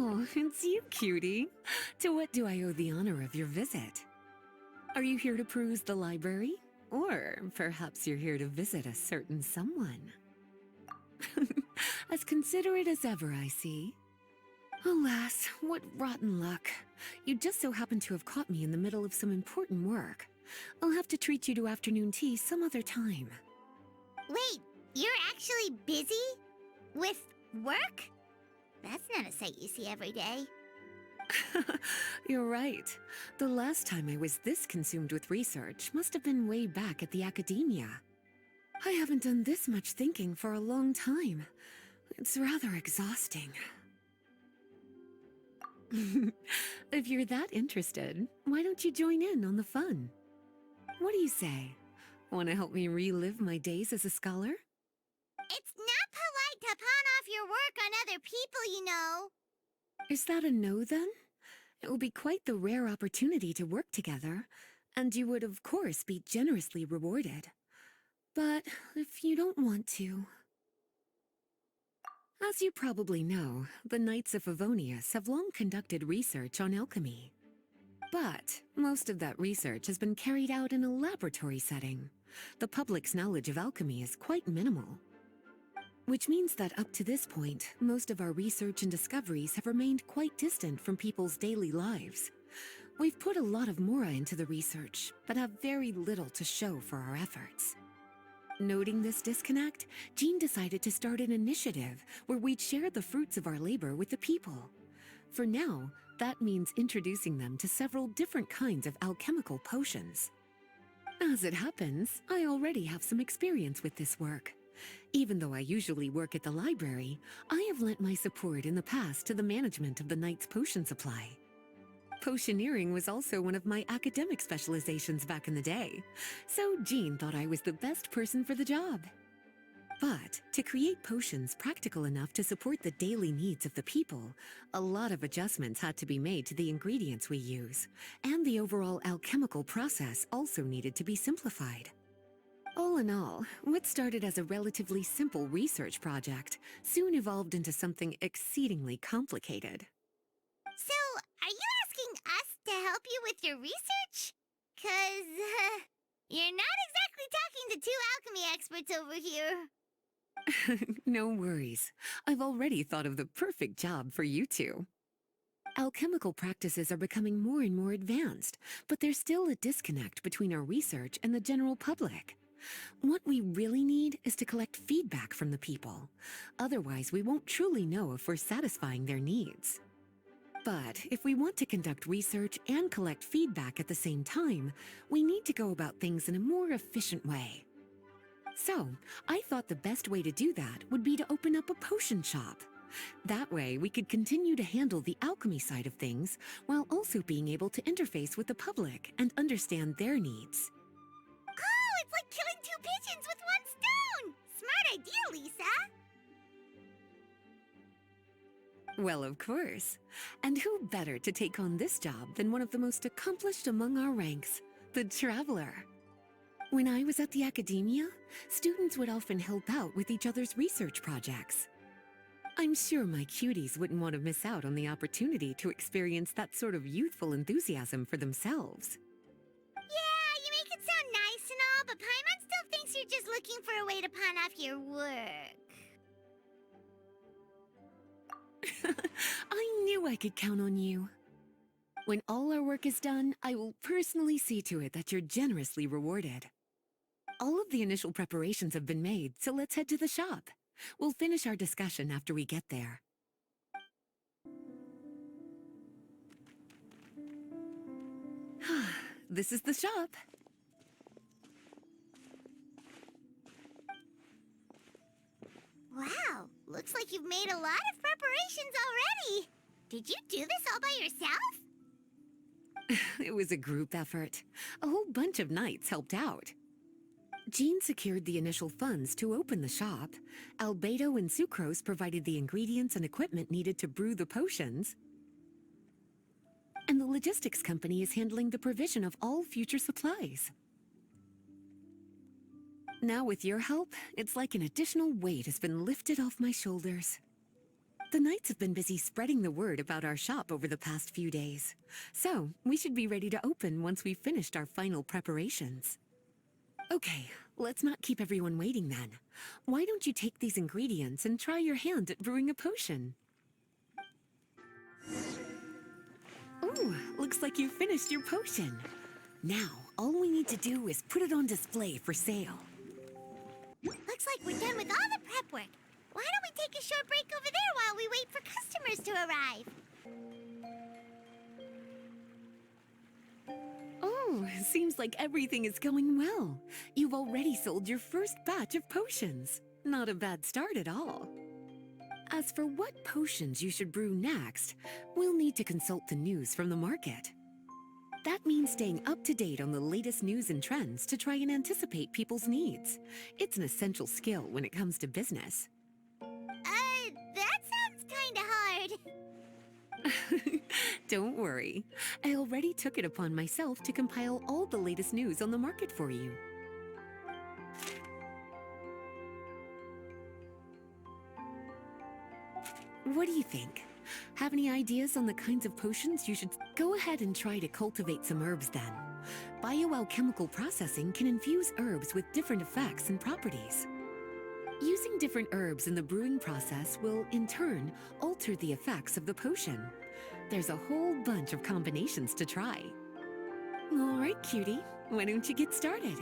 Oh, it's you, cutie. To what do I owe the honor of your visit? Are you here to peruse the library? Or perhaps you're here to visit a certain someone? As considerate as ever, I see. Alas, what rotten luck. You just so happen to have caught me in the middle of some important work. I'll have to treat you to afternoon tea some other time. Wait, you're actually busy? With work? That's not a sight you see every day. You're right. The last time I was this consumed with research must have been way back at the academia. I haven't done this much thinking for a long time. It's rather exhausting. If you're that interested, why don't you join in on the fun? What do you say? Want to help me relive my days as a scholar? It's not polite to pawn off your work on other people, you know. Is that a no, then? It will be quite the rare opportunity to work together, and you would, of course, be generously rewarded. But if you don't want to... As you probably know, the Knights of Favonius have long conducted research on alchemy. But most of that research has been carried out in a laboratory setting. The public's knowledge of alchemy is quite minimal. Which means that up to this point, most of our research and discoveries have remained quite distant from people's daily lives. We've put a lot of mora into the research, but have very little to show for our efforts. Noting this disconnect, Jean decided to start an initiative where we'd share the fruits of our labor with the people. For now, that means introducing them to several different kinds of alchemical potions. As it happens, I already have some experience with this work. Even though I usually work at the library, I have lent my support in the past to the management of the Knight's potion supply. Potioneering was also one of my academic specializations back in the day, so Jean thought I was the best person for the job. But to create potions practical enough to support the daily needs of the people, a lot of adjustments had to be made to the ingredients we use, and the overall alchemical process also needed to be simplified. All in all, what started as a relatively simple research project soon evolved into something exceedingly complicated. So, are you asking us to help you with your research? 'Cause, you're not exactly talking to two alchemy experts over here. No worries. I've already thought of the perfect job for you two. Alchemical practices are becoming more and more advanced, but there's still a disconnect between our research and the general public. What we really need is to collect feedback from the people. Otherwise, we won't truly know if we're satisfying their needs. But if we want to conduct research and collect feedback at the same time, we need to go about things in a more efficient way. So, I thought the best way to do that would be to open up a potion shop. That way, we could continue to handle the alchemy side of things while also being able to interface with the public and understand their needs. Oh, it's like killing two pigeons with one stone! Smart idea, Lisa! Well, of course. And who better to take on this job than one of the most accomplished among our ranks, the Traveler? When I was at the academia, students would often help out with each other's research projects. I'm sure my cuties wouldn't want to miss out on the opportunity to experience that sort of youthful enthusiasm for themselves. Yeah, you make it sound nice and all, but Paimon still thinks you're just looking for a way to pawn off your work. I knew I could count on you. When all our work is done, I will personally see to it that you're generously rewarded. All of the initial preparations have been made, so let's head to the shop. We'll finish our discussion after we get there. This is the shop. Wow, looks like you've made a lot of preparations already. Did you do this all by yourself? It was a group effort. A whole bunch of knights helped out. Jean secured the initial funds to open the shop. Albedo and Sucrose provided the ingredients and equipment needed to brew the potions. And the logistics company is handling the provision of all future supplies. Now with your help, it's like an additional weight has been lifted off my shoulders. The Knights have been busy spreading the word about our shop over the past few days. So, we should be ready to open once we've finished our final preparations. Okay, let's not keep everyone waiting then. Why don't you take these ingredients and try your hand at brewing a potion? Ooh, looks like you finished your potion. Now, all we need to do is put it on display for sale. Looks like we're done with all the prep work. Why don't we take a short break over there while we wait for customers to arrive? Oh, seems like everything is going well. You've already sold your first batch of potions. Not a bad start at all. As for what potions you should brew next, we'll need to consult the news from the market. That means staying up to date on the latest news and trends to try and anticipate people's needs. It's an essential skill when it comes to business. That sounds kinda hard. Don't worry. I already took it upon myself to compile all the latest news on the market for you. What do you think? Have any ideas on the kinds of potions you should... Go ahead and try to cultivate some herbs then. Bioalchemical processing can infuse herbs with different effects and properties. Using different herbs in the brewing process will, in turn, alter the effects of the potion. There's a whole bunch of combinations to try. All right, cutie, why don't you get started?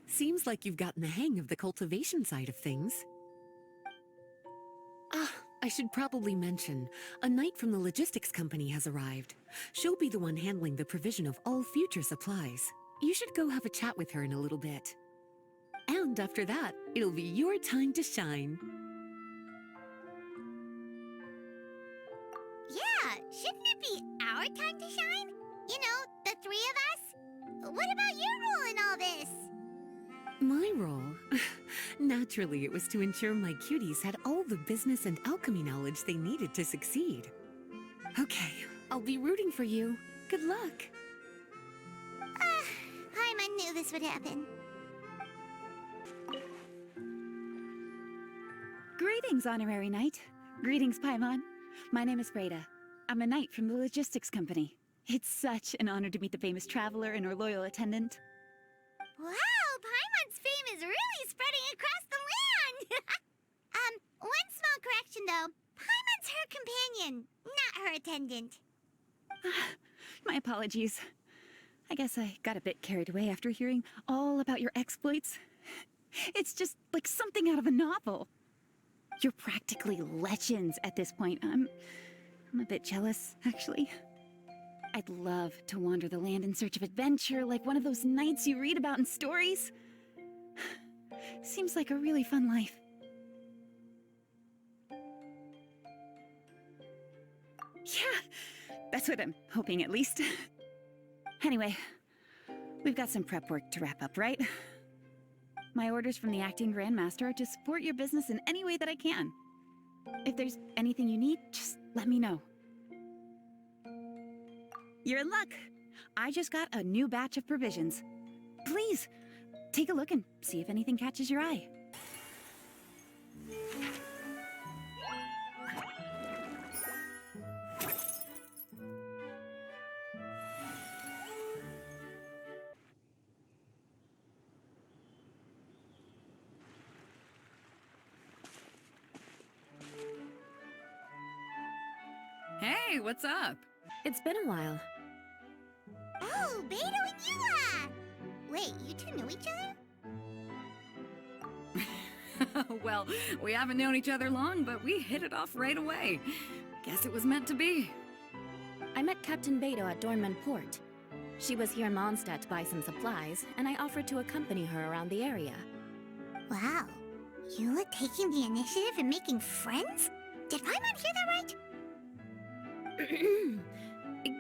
Seems like you've gotten the hang of the cultivation side of things. I should probably mention, a knight from the logistics company has arrived. She'll be the one handling the provision of all future supplies. You should go have a chat with her in a little bit. And after that, it'll be your time to shine. Yeah, shouldn't it be our time to shine? You know, the three of us? What about your role in all this? My role? Naturally, it was to ensure my cuties had all the business and alchemy knowledge they needed to succeed. Okay, I'll be rooting for you. Good luck. Paimon knew this would happen. Greetings, Honorary Knight. Greetings, Paimon. My name is Freda. I'm a knight from the logistics company. It's such an honor to meet the famous traveler and her loyal attendant. Wow, Paimon's fame is really spreading across the land! One small correction though. Paimon's her companion, not her attendant. My apologies. I guess I got a bit carried away after hearing all about your exploits. It's just like something out of a novel. You're practically legends at this point. I'm a bit jealous, actually. I'd love to wander the land in search of adventure like one of those knights you read about in stories. Seems like a really fun life. Yeah, that's what I'm hoping at least. Anyway, we've got some prep work to wrap up, right? My orders from the acting grandmaster are to support your business in any way that I can. If there's anything you need, just let me know. You're in luck. I just got a new batch of provisions. Please, take a look and see if anything catches your eye. Hey, what's up? It's been a while. Oh, Beto and Yua! Wait, you two knew each other? Well, we haven't known each other long, but we hit it off right away. Guess it was meant to be. I met Captain Beto at Dornman Port. She was here in Mondstadt to buy some supplies, and I offered to accompany her around the area. Wow. Yua taking the initiative and making friends? Did Paimon hear that right?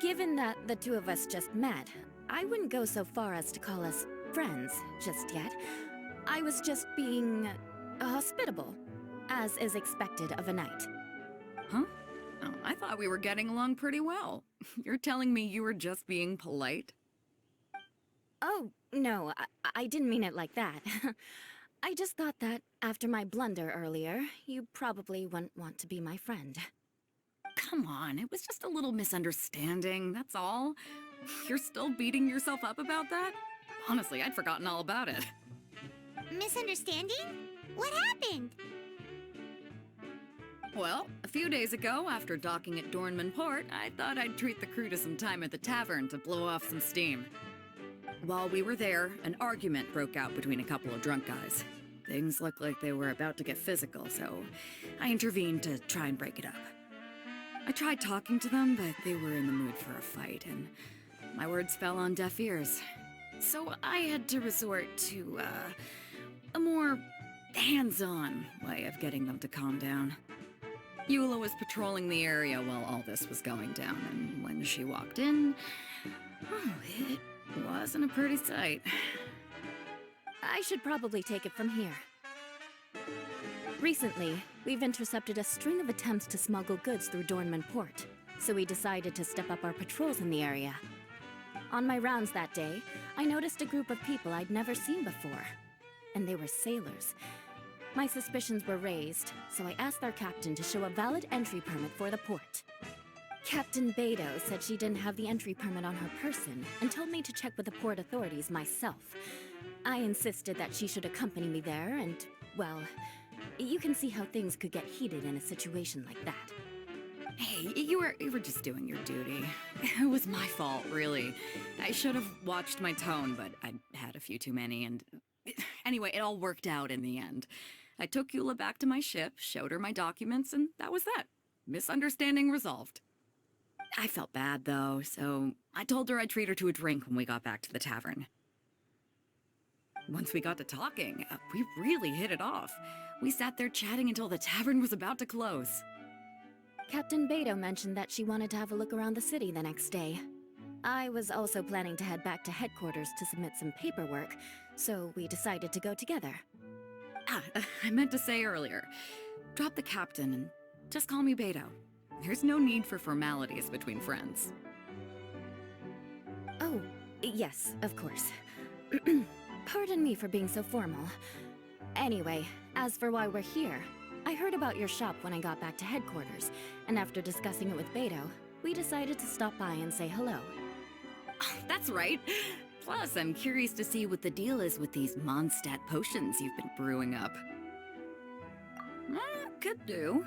Given that the two of us just met, I wouldn't go so far as to call us friends just yet. I was just being hospitable, as is expected of a knight. Huh? Oh, I thought we were getting along pretty well. You're telling me you were just being polite? Oh, no, I didn't mean it like that. I just thought that after my blunder earlier, you probably wouldn't want to be my friend. Come on, it was just a little misunderstanding, that's all. You're still beating yourself up about that? Honestly, I'd forgotten all about it. Misunderstanding? What happened? Well, a few days ago, after docking at Dornman Port, I thought I'd treat the crew to some time at the tavern to blow off some steam. While we were there, an argument broke out between a couple of drunk guys. Things looked like they were about to get physical, so I intervened to try and break it up. I tried talking to them, but they were in the mood for a fight, and my words fell on deaf ears. So I had to resort to, a more hands-on way of getting them to calm down. Eula was patrolling the area while all this was going down, and when she walked in, oh, it wasn't a pretty sight. I should probably take it from here. Recently, we've intercepted a string of attempts to smuggle goods through Dornman Port, so we decided to step up our patrols in the area. On my rounds that day, I noticed a group of people I'd never seen before, and they were sailors. My suspicions were raised, so I asked their captain to show a valid entry permit for the port. Captain Beto said she didn't have the entry permit on her person and told me to check with the port authorities myself. I insisted that she should accompany me there and, well, you can see how things could get heated in a situation like that. Hey, you were just doing your duty. It was my fault, really. I should have watched my tone, but I had a few too many, and anyway, it all worked out in the end. I took Eula back to my ship, showed her my documents, and that was that. Misunderstanding resolved. I felt bad, though, so I told her I'd treat her to a drink when we got back to the tavern. Once we got to talking, we really hit it off. We sat there chatting until the tavern was about to close. Captain Beto mentioned that she wanted to have a look around the city the next day. I was also planning to head back to headquarters to submit some paperwork, so we decided to go together. I meant to say earlier, drop the captain and just call me Beto. There's no need for formalities between friends. Oh, yes, of course. Pardon me for being so formal. Anyway, as for why we're here, I heard about your shop when I got back to headquarters, and after discussing it with Beto, we decided to stop by and say hello. Oh, that's right. Plus, I'm curious to see what the deal is with these Mondstadt potions you've been brewing up. Could do.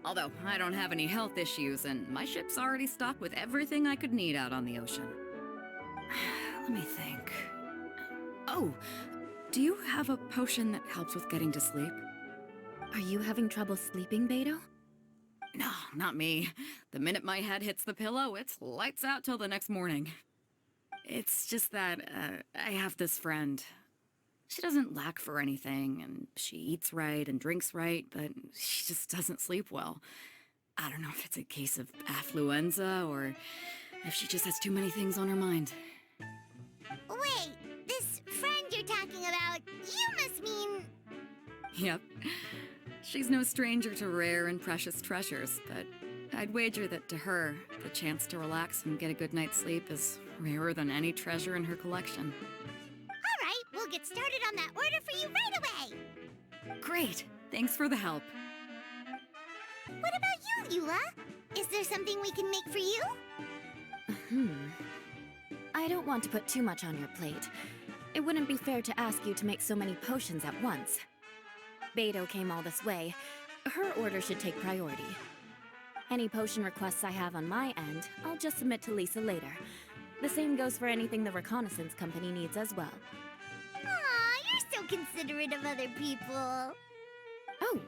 Although, I don't have any health issues, and my ship's already stocked with everything I could need out on the ocean. Let me think. Oh, do you have a potion that helps with getting to sleep? Are you having trouble sleeping, Beto? No, not me. The minute my head hits the pillow, it's lights out till the next morning. It's just that, I have this friend. She doesn't lack for anything, and she eats right and drinks right, but she just doesn't sleep well. I don't know if it's a case of affluenza, or if she just has too many things on her mind. Wait, this friend you're talking about, you must mean... Yep. She's no stranger to rare and precious treasures, but I'd wager that to her, the chance to relax and get a good night's sleep is rarer than any treasure in her collection. All right, we'll get started on that order for you right away. Great! Thanks for the help. What about you, Eula? Is there something we can make for you? I don't want to put too much on your plate. It wouldn't be fair to ask you to make so many potions at once. Beto came all this way. Her order should take priority. Any potion requests I have on my end, I'll just submit to Lisa later. The same goes for anything the reconnaissance company needs as well. Aw, you're so considerate of other people. Oh,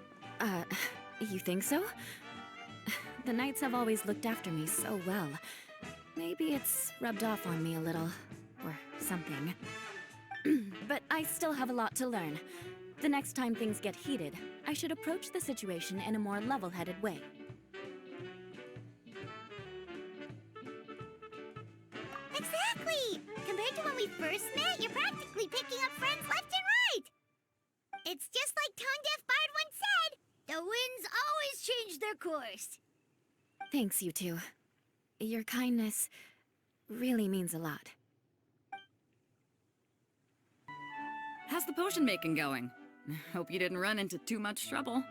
you think so? The Knights have always looked after me so well. Maybe it's rubbed off on me a little, or something. But I still have a lot to learn. The next time things get heated, I should approach the situation in a more level-headed way. Exactly! Compared to when we first met, you're practically picking up friends left and right! It's just like Tone Deaf Bard once said, the winds always change their course. Thanks, you two. Your kindness really means a lot. How's the potion making going? Hope you didn't run into too much trouble.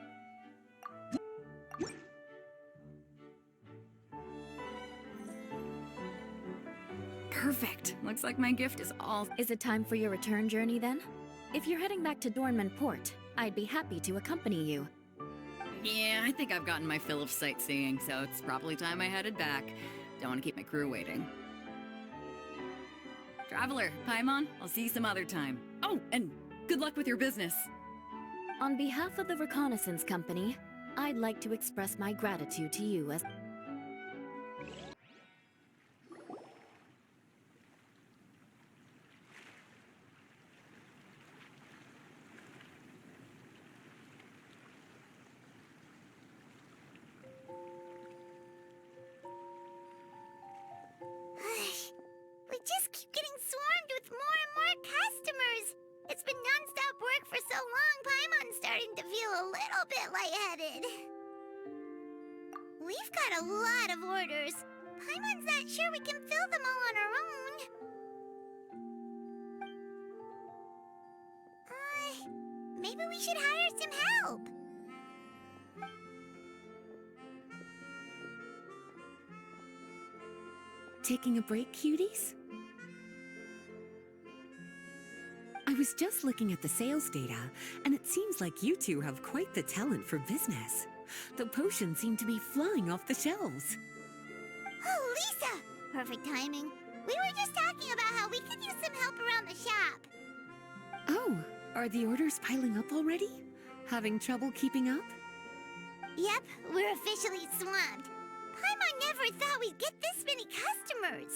Perfect. Looks like my gift is all... Is it time for your return journey then? If you're heading back to Dornman Port, I'd be happy to accompany you. Yeah, I think I've gotten my fill of sightseeing, so it's probably time I headed back. Don't want to keep my crew waiting. Traveler, Paimon, I'll see you some other time. Oh, and good luck with your business. On behalf of the Reconnaissance Company, I'd like to express my gratitude to you as... We just keep getting swarmed with more and more customers. It's been non-stop work for so long, Paimon's starting to feel a little bit lightheaded. We've got a lot of orders. Paimon's not sure we can fill them all on our own. Maybe we should hire some help. Taking a break, cuties? I was just looking at the sales data, and it seems like you two have quite the talent for business. The potions seem to be flying off the shelves. Oh, Lisa! Perfect timing. We were just talking about how we could use some help around the shop. Oh, are the orders piling up already? Having trouble keeping up? Yep, we're officially swamped. Paimon never thought we'd get this many customers.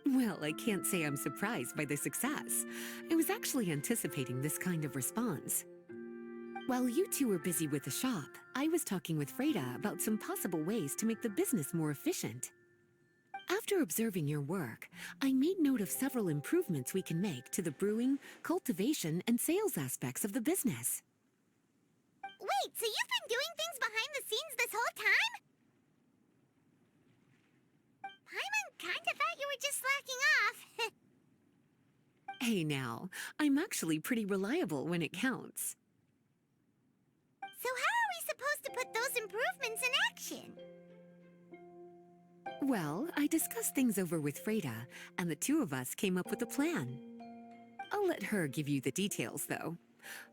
Well, I can't say I'm surprised by the success. I was actually anticipating this kind of response. While you two were busy with the shop, I was talking with Freda about some possible ways to make the business more efficient. After observing your work, I made note of several improvements we can make to the brewing, cultivation, and sales aspects of the business. Wait, so you've been doing things behind the scenes this whole time? Paimon kinda thought you were just slacking off. Hey now, I'm actually pretty reliable when it counts. So how are we supposed to put those improvements in action? Well, I discussed things over with Freda, and the two of us came up with a plan. I'll let her give you the details, though.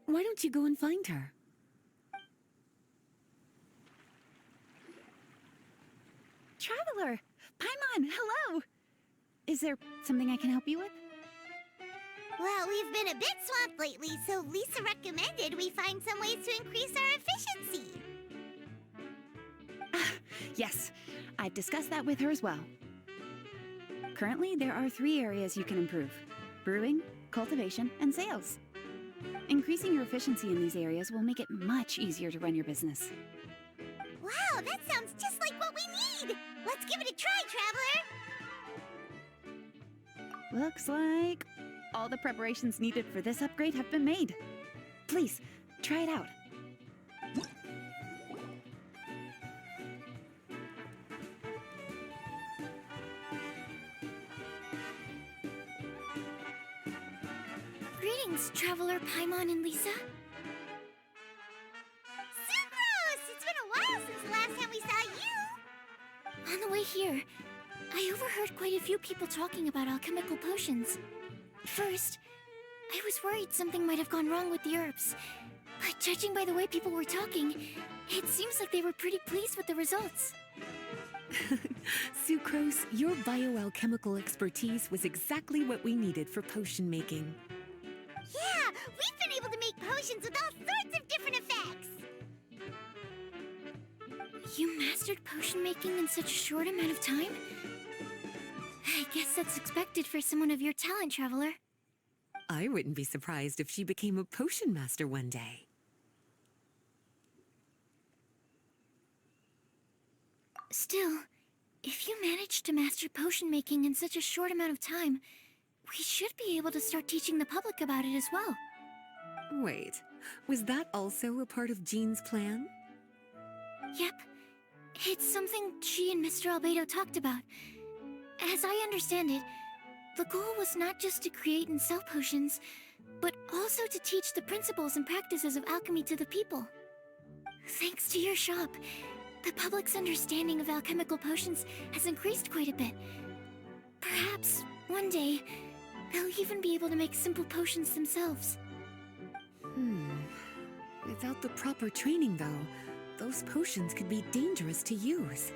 Why don't you go and find her? Traveler! Paimon, hello! Is there something I can help you with? Well, we've been a bit swamped lately, so Lisa recommended we find some ways to increase our efficiency. Yes, I've discussed that with her as well. Currently, there are 3 areas you can improve: brewing, cultivation, and sales. Increasing your efficiency in these areas will make it much easier to run your business. Wow, that sounds just like what we need! Let's give it a try, Traveler! Looks like all the preparations needed for this upgrade have been made. Please, try it out. Greetings, Traveler, Paimon, and Lisa. Sucrose! It's been a while since the last time we saw you! On the way here, I overheard quite a few people talking about alchemical potions. First, I was worried something might have gone wrong with the herbs. But judging by the way people were talking, it seems like they were pretty pleased with the results. Sucrose, your bioalchemical expertise was exactly what we needed for potion making. Yeah, we've been able to make potions with all sorts of different effects! You mastered potion making in such a short amount of time? I guess that's expected for someone of your talent, Traveler. I wouldn't be surprised if she became a potion master one day. Still, if you managed to master potion making in such a short amount of time, we should be able to start teaching the public about it as well. Wait, was that also a part of Jean's plan? Yep. It's something she and Mr. Albedo talked about. As I understand it, the goal was not just to create and sell potions, but also to teach the principles and practices of alchemy to the people. Thanks to your shop, the public's understanding of alchemical potions has increased quite a bit. Perhaps, one day, they'll even be able to make simple potions themselves. Without the proper training, though, those potions could be dangerous to use.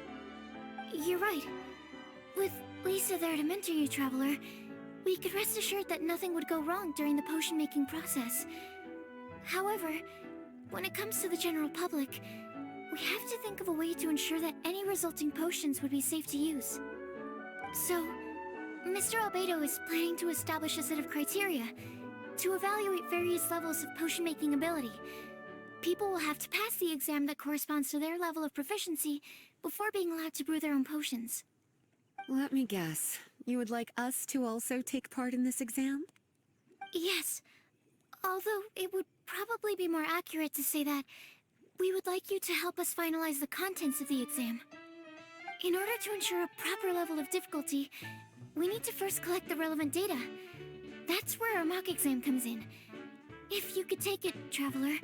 You're right. With Lisa there to mentor you, Traveler, we could rest assured that nothing would go wrong during the potion-making process. However, when it comes to the general public, we have to think of a way to ensure that any resulting potions would be safe to use. So, Mr. Albedo is planning to establish a set of criteria to evaluate various levels of potion-making ability. People will have to pass the exam that corresponds to their level of proficiency before being allowed to brew their own potions. Let me guess. You would like us to also take part in this exam? Yes, although it would probably be more accurate to say that we would like you to help us finalize the contents of the exam. In order to ensure a proper level of difficulty, we need to first collect the relevant data. That's where our mock exam comes in. If you could take it, Traveler,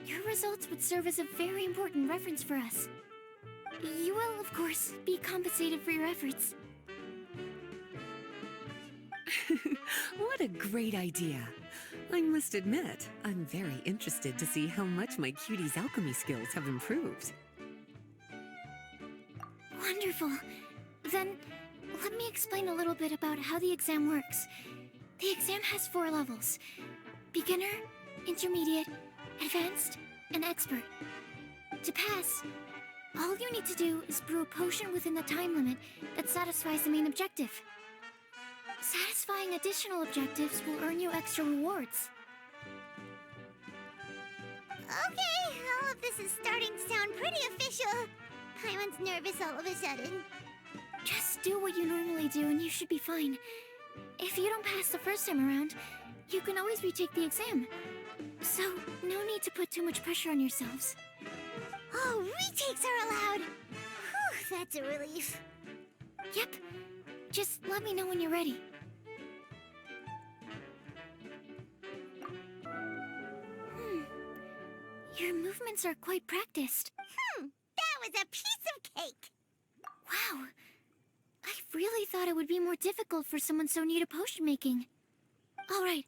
your results would serve as a very important reference for us. You will, of course, be compensated for your efforts. What a great idea. I must admit, I'm very interested to see how much my cutie's alchemy skills have improved. Wonderful. Then, let me explain a little bit about how the exam works. The exam has 4 levels: beginner, intermediate, advanced, and expert. To pass, all you need to do is brew a potion within the time limit that satisfies the main objective. Satisfying additional objectives will earn you extra rewards. Okay, all of this is starting to sound pretty official. Paimon's nervous all of a sudden. Just do what you normally do and you should be fine. If you don't pass the first time around, you can always retake the exam. So, no need to put too much pressure on yourselves. Oh, retakes are allowed! Whew, that's a relief. Yep. Just let me know when you're ready. Your movements are quite practiced. That was a piece of cake! Wow. I really thought it would be more difficult for someone so new to potion making. Alright.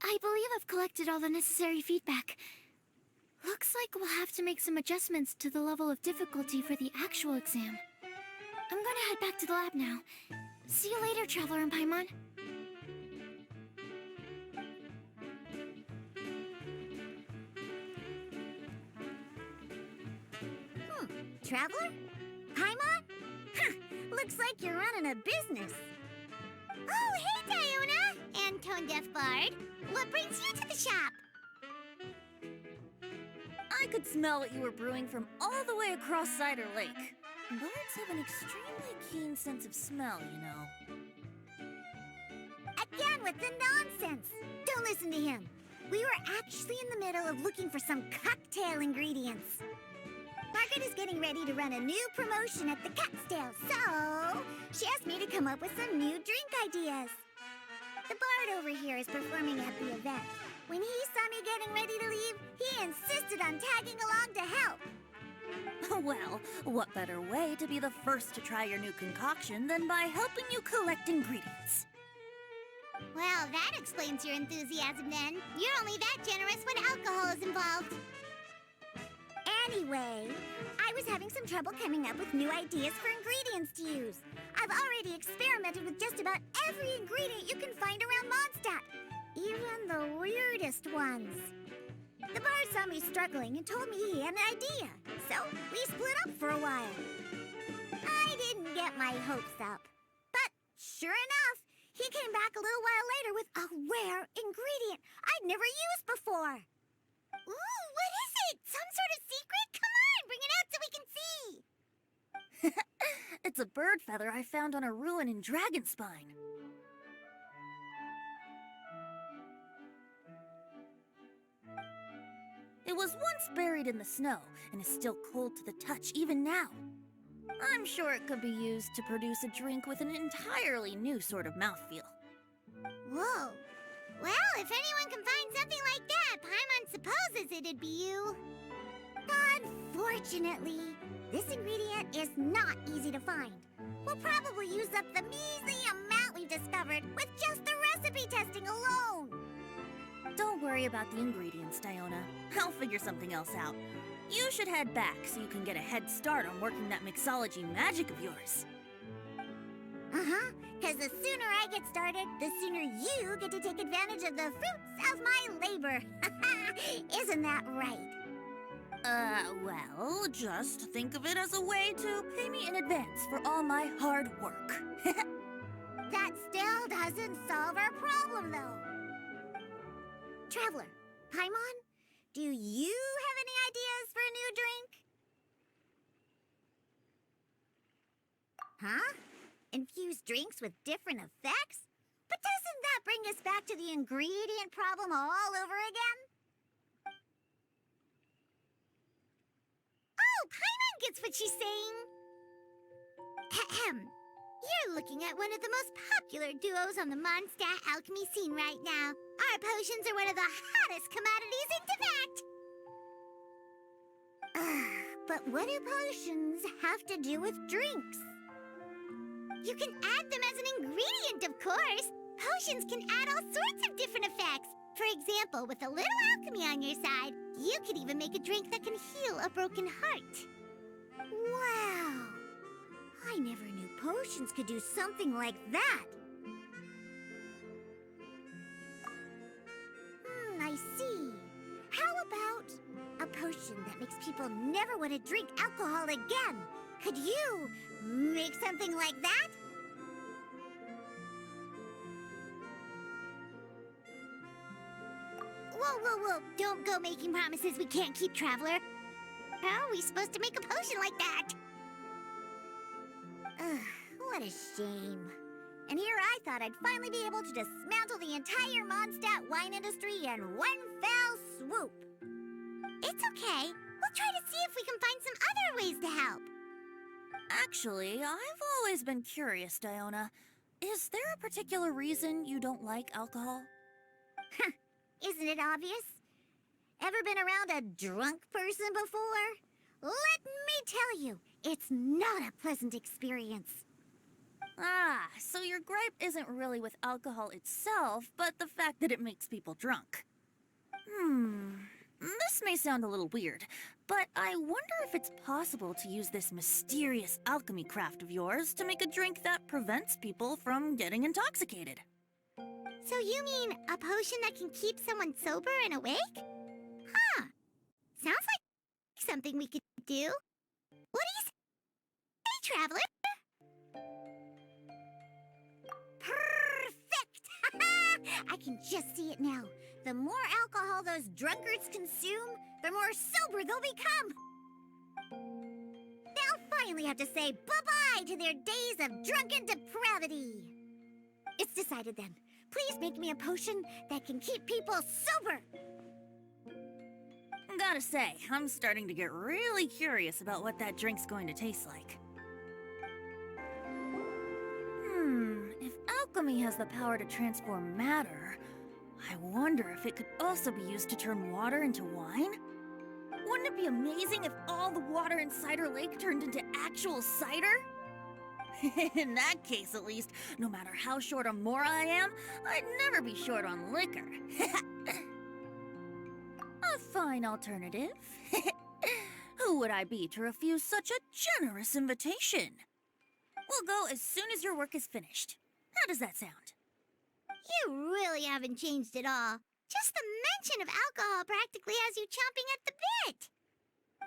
I believe I've collected all the necessary feedback. Looks like we'll have to make some adjustments to the level of difficulty for the actual exam. I'm gonna head back to the lab now. See you later, Traveler and Paimon. Traveler? Paimon? Huh, looks like you're running a business. Oh, hey, Diona! And Tone Deaf Bard. What brings you to the shop? I could smell what you were brewing from all the way across Cider Lake. Bards have an extremely keen sense of smell, you know. Again with the nonsense! Don't listen to him. We were actually in the middle of looking for some cocktail ingredients. Margaret is getting ready to run a new promotion at the Catstail, so she asked me to come up with some new drink ideas. The bard over here is performing at the event. When he saw me getting ready to leave, he insisted on tagging along to help. Well, what better way to be the first to try your new concoction than by helping you collect ingredients? Well, that explains your enthusiasm then. You're only that generous when alcohol is involved. Anyway, I was having some trouble coming up with new ideas for ingredients to use. I've already experimented with just about every ingredient you can find around Mondstadt, even the weirdest ones. The bard saw me struggling and told me he had an idea, so we split up for a while. I didn't get my hopes up, but sure enough, he came back a little while later with a rare ingredient I'd never used before. Ooh, what is it? Some sort of secret? Come on, bring it out so we can see. It's a bird feather I found on a ruin in Dragonspine. It was once buried in the snow and is still cold to the touch even now. I'm sure it could be used to produce a drink with an entirely new sort of mouthfeel. Whoa, Well, if anyone can find something like that, Paimon supposes it'd be you. Unfortunately, this ingredient is not easy to find. We'll probably use up the measly amount we've discovered with just the recipe testing alone. Don't worry about the ingredients, Diona. I'll figure something else out. You should head back so you can get a head start on working that mixology magic of yours. Uh-huh, because the sooner I get started, the sooner you get to take advantage of the fruits of my labor. Isn't that right? Well, just think of it as a way to pay me in advance for all my hard work. That still doesn't solve our problem, though. Traveler, Paimon, do you have any ideas for a new drink? Huh? Infuse drinks with different effects? But doesn't that bring us back to the ingredient problem all over again? Oh, Paimon gets what she's saying. Ahem. You're looking at one of the most popular duos on the Mondstadt alchemy scene right now. Our potions are one of the hottest commodities in Tibet. But what do potions have to do with drinks? You can add them as an ingredient, of course. Potions can add all sorts of different effects. For example, with a little alchemy on your side, you could even make a drink that can heal a broken heart. Wow! I never knew potions could do something like that. I see. How about a potion that makes people never want to drink alcohol again? Could you make something like that? Whoa. Don't go making promises we can't keep, Traveler. How are we supposed to make a potion like that? Ugh, what a shame. And here I thought I'd finally be able to dismantle the entire Mondstadt wine industry in one fell swoop. It's okay. We'll try to see if we can find some other ways to help. Actually, I've always been curious, Diona. Is there a particular reason you don't like alcohol? Isn't it obvious? Ever been around a drunk person before? Let me tell you, it's not a pleasant experience. Ah, so your gripe isn't really with alcohol itself, but the fact that it makes people drunk. This may sound a little weird, but I wonder if it's possible to use this mysterious alchemy craft of yours to make a drink that prevents people from getting intoxicated. So you mean a potion that can keep someone sober and awake? Huh. Sounds like something we could do. What do you say, Traveler? Perfect! I can just see it now. The more alcohol those drunkards consume, the more sober they'll become. They'll finally have to say bye-bye to their days of drunken depravity. It's decided then. Please make me a potion that can keep people sober. Gotta say, I'm starting to get really curious about what that drink's going to taste like. If alchemy has the power to transform matter, I wonder if it could also be used to turn water into wine? Wouldn't it be amazing if all the water in Cider Lake turned into actual cider? In that case, at least, no matter how short on Mora I am, I'd never be short on liquor. A fine alternative. Who would I be to refuse such a generous invitation? We'll go as soon as your work is finished. How does that sound? You really haven't changed at all. Just the mention of alcohol practically has you chomping at the bit.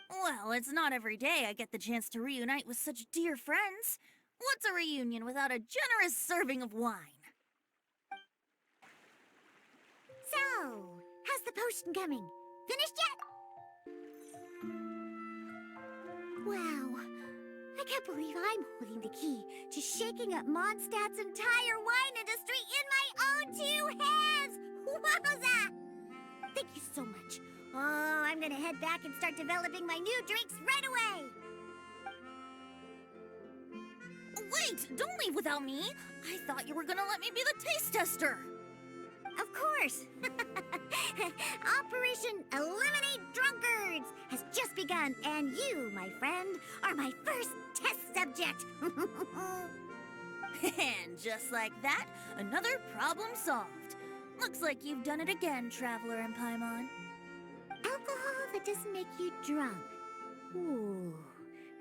Well, it's not every day I get the chance to reunite with such dear friends. What's a reunion without a generous serving of wine? So, how's the potion coming? Finished yet? Wow, I can't believe I'm holding the key to shaking up Mondstadt's entire wine industry in my own two hands! Wowza! Thank you so much. Oh, I'm gonna head back and start developing my new drinks right away! Wait, don't leave without me! I thought you were gonna let me be the taste tester! Of course! Operation Eliminate Drunkards has just begun, and you, my friend, are my first test subject! And just like that, another problem solved. Looks like you've done it again, Traveler and Paimon. Alcohol that doesn't make you drunk. Ooh,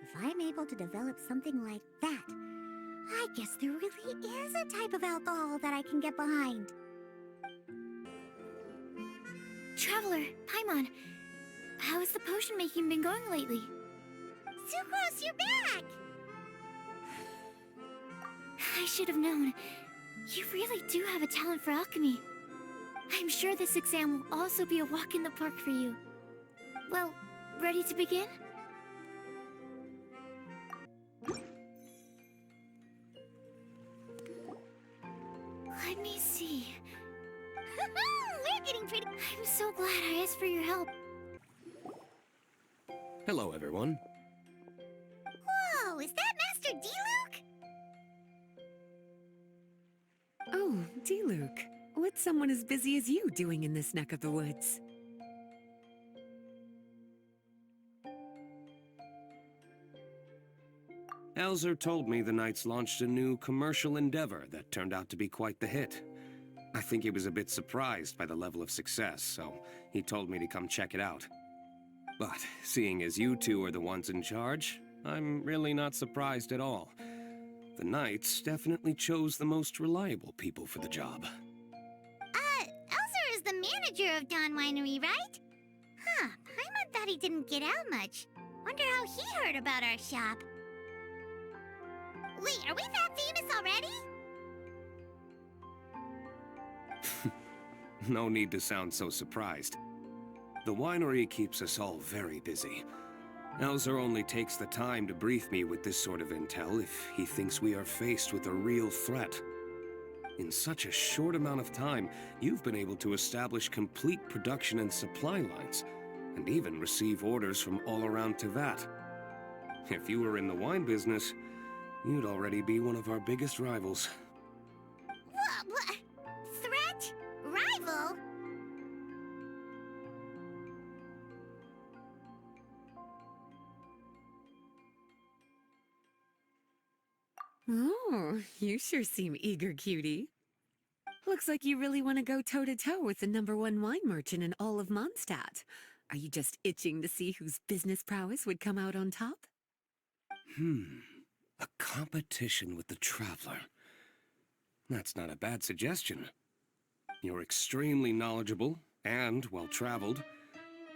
if I'm able to develop something like that, I guess there really is a type of alcohol that I can get behind. Traveler, Paimon, how has the potion making been going lately? Sucrose, you're back! I should have known. You really do have a talent for alchemy. I'm sure this exam will also be a walk in the park for you. Well, ready to begin? Let me see. We're getting pretty... I'm so glad I asked for your help. Hello, everyone. Whoa, is that Master D-Luke? Oh, D-Luke. What's someone as busy as you doing in this neck of the woods? Elzer told me the Knights launched a new commercial endeavor that turned out to be quite the hit. I think he was a bit surprised by the level of success, so he told me to come check it out. But seeing as you two are the ones in charge, I'm really not surprised at all. The Knights definitely chose the most reliable people for the job. Elzer is the manager of Dawn Winery, right? Huh, Paimon thought he didn't get out much. Wonder how he heard about our shop. Wait, are we that famous already? No need to sound so surprised. The winery keeps us all very busy. Elzer only takes the time to brief me with this sort of intel if he thinks we are faced with a real threat. In such a short amount of time, you've been able to establish complete production and supply lines, and even receive orders from all around Tevat. If you were in the wine business, you'd already be one of our biggest rivals. What? Threat? Rival? Oh, you sure seem eager, cutie. Looks like you really want to go toe-to-toe with the #1 wine merchant in all of Mondstadt. Are you just itching to see whose business prowess would come out on top? A competition with the Traveler. That's not a bad suggestion. You're extremely knowledgeable and well-traveled.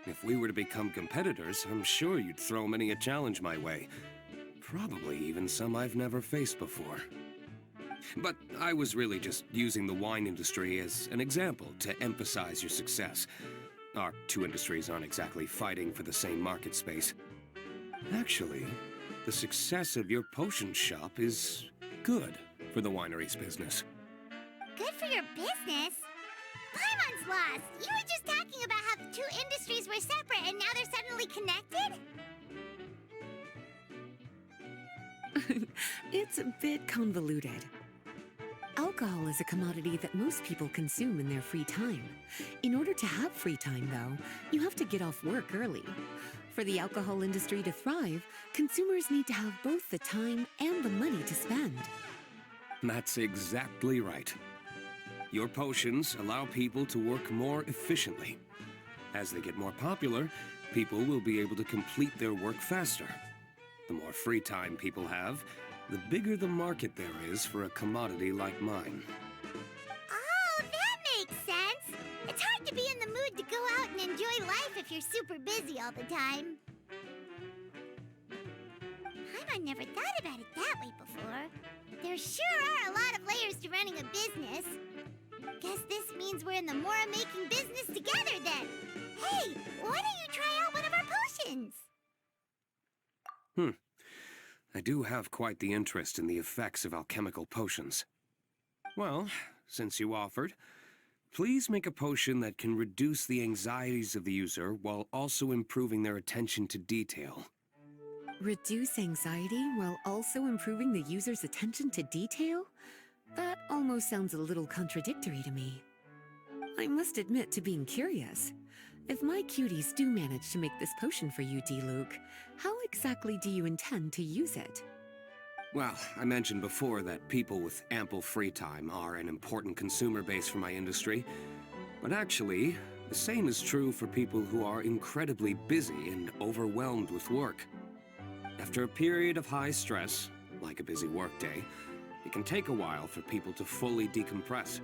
If we were to become competitors, I'm sure you'd throw many a challenge my way. Probably even some I've never faced before. But I was really just using the wine industry as an example to emphasize your success. Our two industries aren't exactly fighting for the same market space. Actually, the success of your potion shop is good for the winery's business. Good for your business? Paimon's lost! You were just talking about how the two industries were separate and now they're suddenly connected? It's a bit convoluted. Alcohol is a commodity that most people consume in their free time. In order to have free time, though, you have to get off work early. For the alcohol industry to thrive, consumers need to have both the time and the money to spend. That's exactly right. Your potions allow people to work more efficiently. As they get more popular, people will be able to complete their work faster. The more free time people have, the bigger the market there is for a commodity like mine. Oh, that makes sense! It's hard to be in the mood to go out and enjoy life if you're super busy all the time. Paimon never thought about it that way before. There sure are a lot of layers to running a business. Guess this means we're in the Mora-making business together then. Hey, why don't you try out one of our potions? I do have quite the interest in the effects of alchemical potions. Well, since you offered, please make a potion that can reduce the anxieties of the user while also improving their attention to detail. Reduce anxiety while also improving the user's attention to detail? That almost sounds a little contradictory to me. I must admit to being curious. If my cuties do manage to make this potion for you, D-Luke, how exactly do you intend to use it? Well, I mentioned before that people with ample free time are an important consumer base for my industry. But actually, the same is true for people who are incredibly busy and overwhelmed with work. After a period of high stress, like a busy workday, it can take a while for people to fully decompress.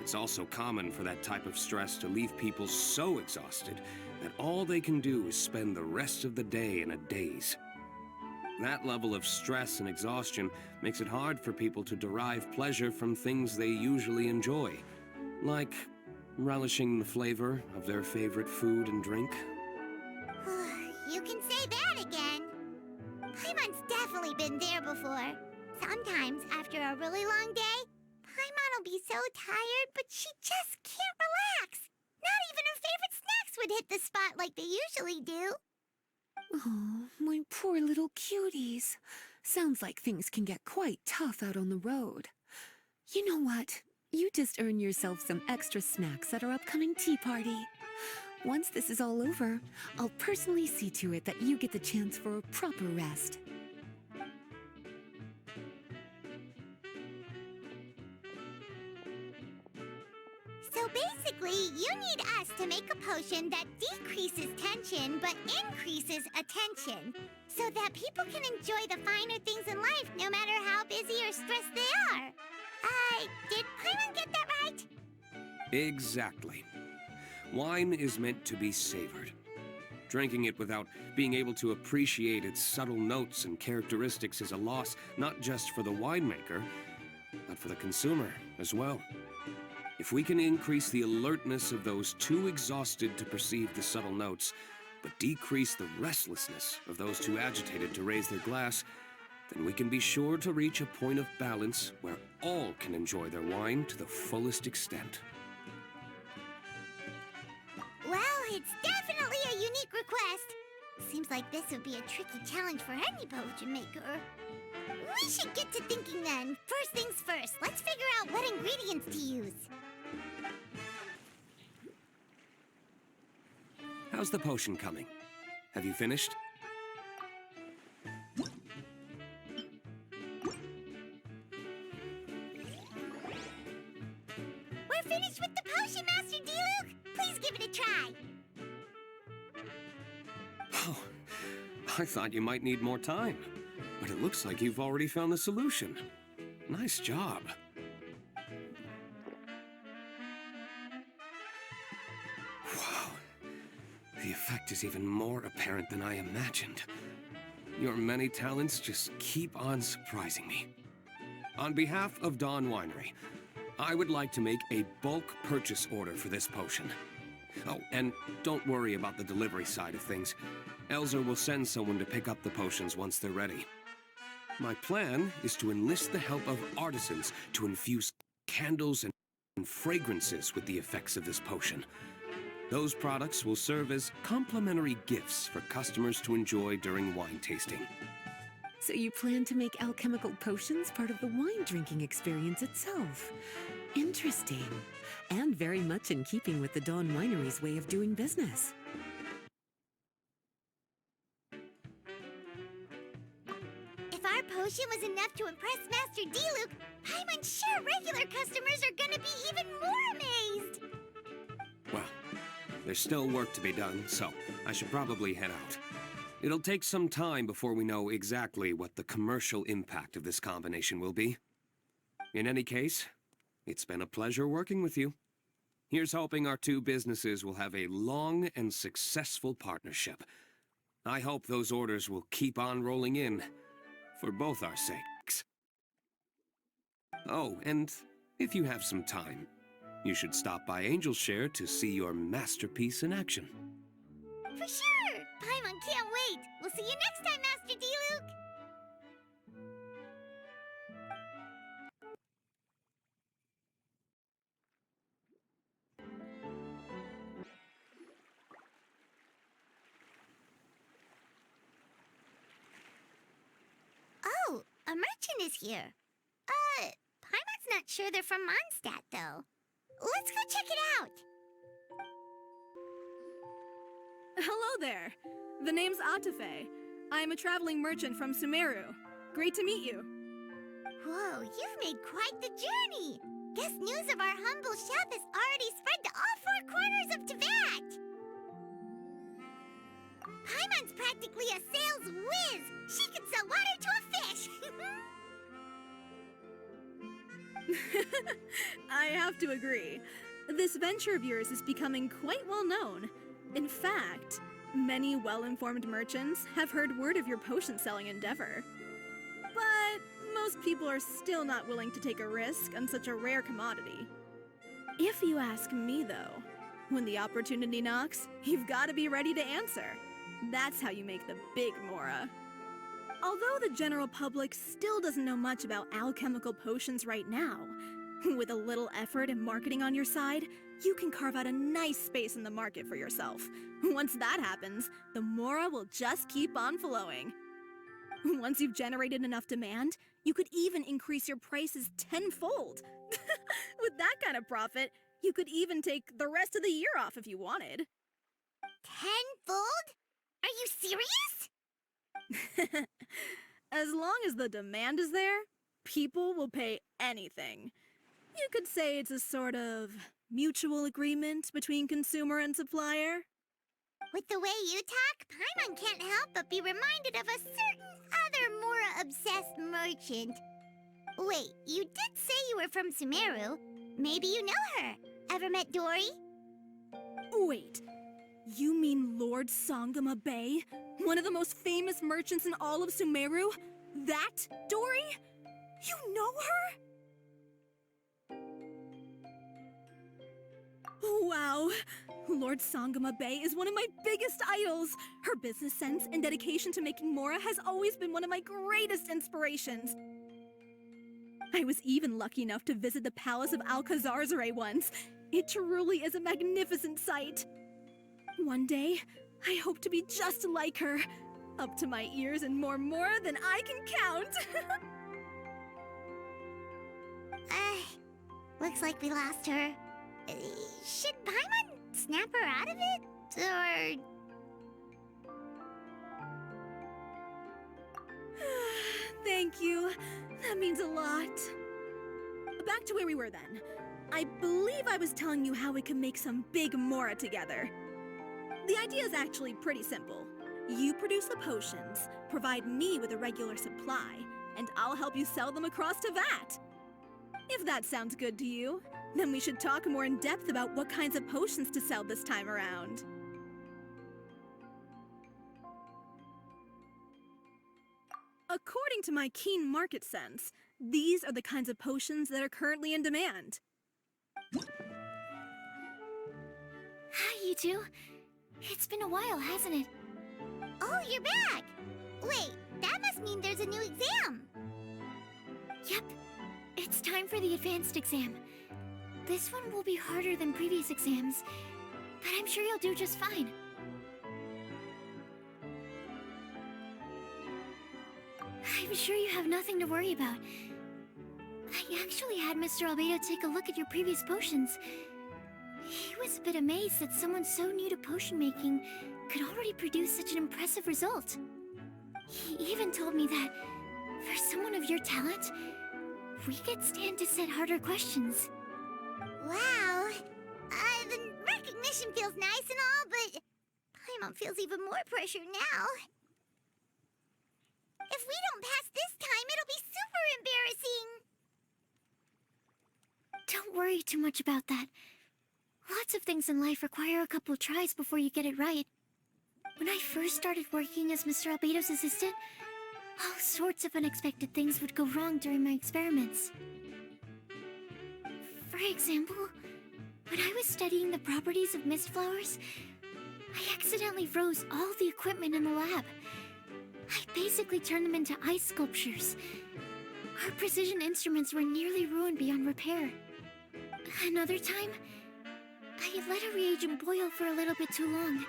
It's also common for that type of stress to leave people so exhausted that all they can do is spend the rest of the day in a daze. That level of stress and exhaustion makes it hard for people to derive pleasure from things they usually enjoy, like relishing the flavor of their favorite food and drink. You can say that again. Paimon's definitely been there before. Sometimes, after a really long day, Paimon will be so tired, but she just can't relax. Not even her favorite snacks would hit the spot like they usually do. Oh, my poor little cuties. Sounds like things can get quite tough out on the road. You know what? You just earn yourself some extra snacks at our upcoming tea party. Once this is all over, I'll personally see to it that you get the chance for a proper rest. So basically, you need us to make a potion that decreases tension but increases attention, so that people can enjoy the finer things in life no matter how busy or stressed they are. Did Paimon get that right? Exactly. Wine is meant to be savored. Drinking it without being able to appreciate its subtle notes and characteristics is a loss not just for the winemaker, but for the consumer as well. If we can increase the alertness of those too exhausted to perceive the subtle notes, but decrease the restlessness of those too agitated to raise their glass, then we can be sure to reach a point of balance where all can enjoy their wine to the fullest extent. Well, it's definitely a unique request. Seems like this would be a tricky challenge for any potion maker. We should get to thinking then. First things first, let's figure out what ingredients to use. How's the potion coming? Have you finished? We're finished with the potion, Master D-Luke. Please give it a try. Oh, I thought you might need more time, but it looks like you've already found the solution. Nice job. Wow, the effect is even more apparent than I imagined. Your many talents just keep on surprising me. On behalf of Dawn Winery, I would like to make a bulk purchase order for this potion. Oh, and don't worry about the delivery side of things. Elzer will send someone to pick up the potions once they're ready. My plan is to enlist the help of artisans to infuse candles and fragrances with the effects of this potion. Those products will serve as complimentary gifts for customers to enjoy during wine tasting. So you plan to make alchemical potions part of the wine drinking experience itself. Interesting. And very much in keeping with the Dawn Winery's way of doing business. If our potion was enough to impress Master D-Luke, Paimon's sure regular customers are gonna be even more amazed. Well, there's still work to be done, so I should probably head out. It'll take some time before we know exactly what the commercial impact of this combination will be. In any case, it's been a pleasure working with you. Here's hoping our two businesses will have a long and successful partnership. I hope those orders will keep on rolling in, for both our sakes. Oh, and if you have some time, you should stop by Angel's Share to see your masterpiece in action. For sure! Paimon can't wait! We'll see you next time, Master D-Luke! Oh, a merchant is here. Paimon's not sure they're from Mondstadt, though. Let's go check it out. Hello there. The name's Atafe. I'm a traveling merchant from Sumeru. Great to meet you. Whoa, you've made quite the journey. Guess news of our humble chef has already spread to all four corners of Teyvat. Paimon's practically a sales whiz. She can sell water to a fish. I have to agree. This venture of yours is becoming quite well known. In fact, many well-informed merchants have heard word of your potion-selling endeavor. But most people are still not willing to take a risk on such a rare commodity. If you ask me, though, when the opportunity knocks, you've got to be ready to answer. That's how you make the big Mora. Although the general public still doesn't know much about alchemical potions right now, with a little effort and marketing on your side, you can carve out a nice space in the market for yourself. Once that happens, the Mora will just keep on flowing. Once you've generated enough demand, you could even increase your prices tenfold. With that kind of profit, you could even take the rest of the year off if you wanted. Tenfold? Are you serious? As long as the demand is there, people will pay anything. You could say it's a sort of mutual agreement between consumer and supplier. With the way you talk, Paimon can't help but be reminded of a certain other Mora-obsessed merchant. Wait, you did say you were from Sumeru. Maybe you know her. Ever met Dory? Wait, you mean Lord Sangama Bay? One of the most famous merchants in all of Sumeru? That Dory? You know her? Wow, Lord Sangama Bay is one of my biggest idols. Her business sense and dedication to making Mora has always been one of my greatest inspirations. I was even lucky enough to visit the Palace of Alcazarzare once. It truly is a magnificent sight. One day, I hope to be just like her, up to my ears in more Mora than I can count. Looks like we lost her. Should Paimon snap her out of it? Or... Thank you. That means a lot. Back to where we were then. I believe I was telling you how we can make some big Mora together. The idea is actually pretty simple. You produce the potions, provide me with a regular supply, and I'll help you sell them across Teyvat. If that sounds good to you, then we should talk more in depth about what kinds of potions to sell this time around. According to my keen market sense, these are the kinds of potions that are currently in demand. Hi, you two. It's been a while, hasn't it? Oh, you're back! Wait, that must mean there's a new exam! Yep. It's time for the advanced exam. This one will be harder than previous exams, but I'm sure you'll do just fine. I'm sure you have nothing to worry about. I actually had Mr. Albedo take a look at your previous potions. He was a bit amazed that someone so new to potion making could already produce such an impressive result. He even told me that, for someone of your talent, we could stand to set harder questions. Wow. The recognition feels nice and all, but Paimon feels even more pressure now. If we don't pass this time, it'll be super embarrassing. Don't worry too much about that. Lots of things in life require a couple tries before you get it right. When I first started working as Mr. Albedo's assistant, all sorts of unexpected things would go wrong during my experiments. For example, when I was studying the properties of mist flowers, I accidentally froze all the equipment in the lab. I basically turned them into ice sculptures. Our precision instruments were nearly ruined beyond repair. Another time, I let a reagent boil for a little bit too long,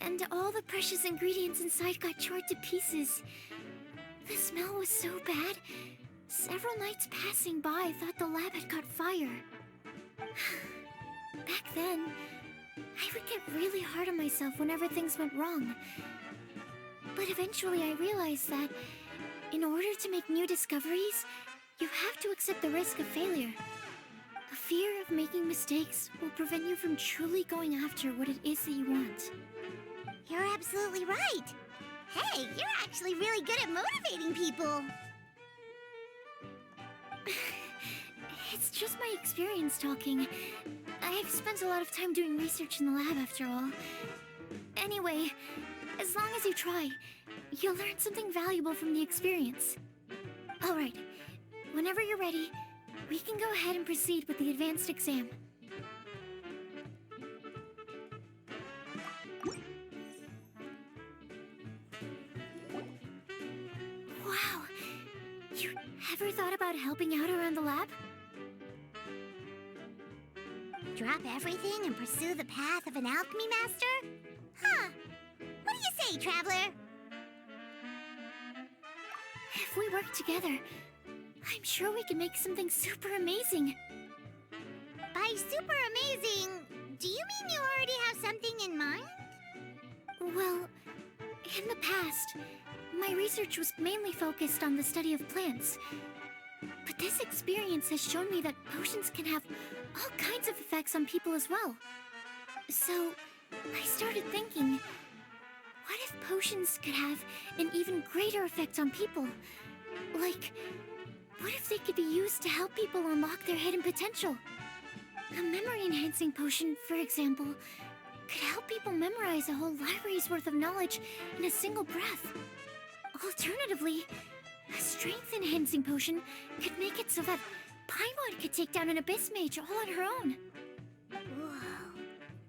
and all the precious ingredients inside got chored to pieces. The smell was so bad, several nights passing by thought the lab had caught fire. Back then, I would get really hard on myself whenever things went wrong. But eventually I realized that in order to make new discoveries, you have to accept the risk of failure. A fear of making mistakes will prevent you from truly going after what it is that you want. You're absolutely right. Hey, you're actually really good at motivating people. It's just my experience talking. I've spent a lot of time doing research in the lab after all. Anyway, as long as you try, you'll learn something valuable from the experience. Alright, whenever you're ready, we can go ahead and proceed with the advanced exam. Wow! You ever thought about helping out around the lab? Drop everything and pursue the path of an alchemy master? Huh. What do you say, Traveler? If we work together, I'm sure we can make something super amazing. By super amazing, do you mean you already have something in mind? Well, in the past, my research was mainly focused on the study of plants. But this experience has shown me that potions can have all kinds of effects on people as well. So, I started thinking, what if potions could have an even greater effect on people? Like, what if they could be used to help people unlock their hidden potential? A memory-enhancing potion, for example, could help people memorize a whole library's worth of knowledge in a single breath. Alternatively, a strength-enhancing potion could make it so that Paimon could take down an Abyss Mage all on her own. Whoa.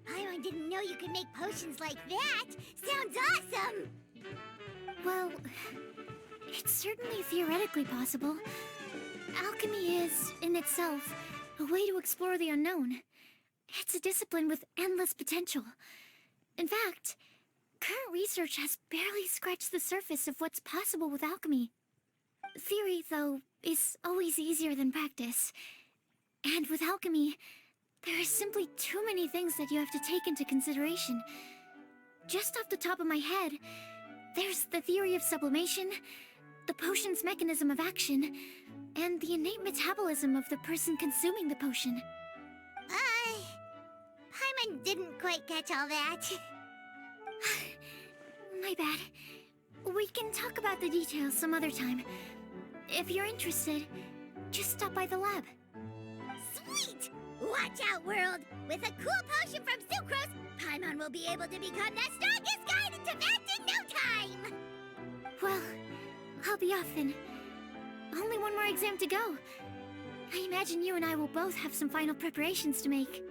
I didn't know you could make potions like that. Sounds awesome! Well, it's certainly theoretically possible. Alchemy is, in itself, a way to explore the unknown. It's a discipline with endless potential. In fact, current research has barely scratched the surface of what's possible with alchemy. Theory, though, is always easier than practice. And with alchemy, there are simply too many things that you have to take into consideration. Just off the top of my head, there's the theory of sublimation, the potion's mechanism of action, and the innate metabolism of the person consuming the potion. Paimon didn't quite catch all that. My bad. We can talk about the details some other time. If you're interested, just stop by the lab. Sweet! Watch out, world! With a cool potion from Sucrose, Paimon will be able to become the strongest guide into Vent in no time! Well, I'll be off then. Only one more exam to go. I imagine you and I will both have some final preparations to make.